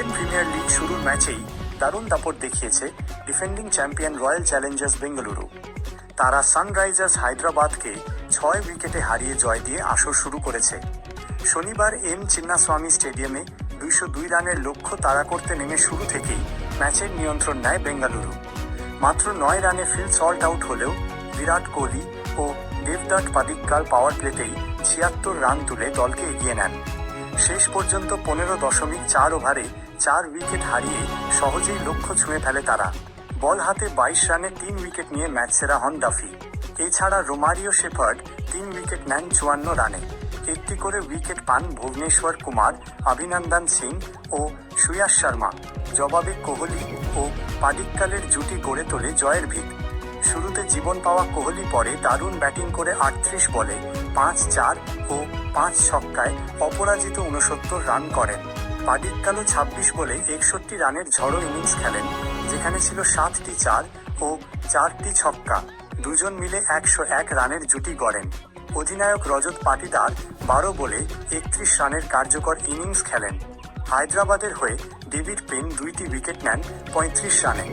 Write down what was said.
Indian premier league শুরুর ম্যাচেই দারুণ দাপট দেখিয়েছে defending champion royal Challengers Bengaluru. তারা সানরাইজার্স হায়দ্রাবাদকে 6 উইকেটে হারিয়ে জয় দিয়ে আসর শুরু করেছে। শনিবার এম চিন্নাস্বামী স্টেডিয়ামে 202 রানের লক্ষ্য তাড়া করতে নেমে শুরু থেকেই ম্যাচের নিয়ন্ত্রণ নেয় বেঙ্গালুরু। মাত্র 9 রানে ফিল সল্ট আউট হলেও বিরাট কোহলি ও দেবদত্ত পাদিক্কাল পাওয়ার প্লেতেই 76 রান তুলে দলকে এগিয়ে নেন। শেষ পর্যন্ত 15.4 ওভারে 4 উইকেট হারিয়ে সহজেই লক্ষ্য ছুঁয়ে ফেলে তারা। বল হাতে 22 রানে 3 উইকেট নিয়ে ম্যাচ সেরা হন ডাফি। এছাড়া রোমারিও শেফার্ড 3 উইকেট নেন 54 রানে। একটি করে উইকেট পান ভুবনেশ্বর কুমার, অভিনন্দন সিং ও সুয়াস শর্মা। জবাবে কোহলি ও পাডিক্কালের জুটি গড়ে তোলে জয়ের ভিত। শুরুতে জীবন পাওয়া কোহলি পরে দারুণ ব্যাটিং করে 38 বলে 5-4 ও 5 ছক্কায় অপরাজিত 69 রান করেন। পাডিক্কালও 26 বলে 61 রানের ঝড়ো ইনিংস খেলেন, যেখানে ছিল 7টি 4 ও 4টি ছক্কা। দুজন মিলে 101 রানের জুটি গড়েন। অধিনায়ক রজত পাটিদার 12 বলে 31 রানের কার্যকর ইনিংস খেলেন। হায়দ্রাবাদের হয়ে ডেভিড পেন 2টি উইকেট নেন 35 রানে।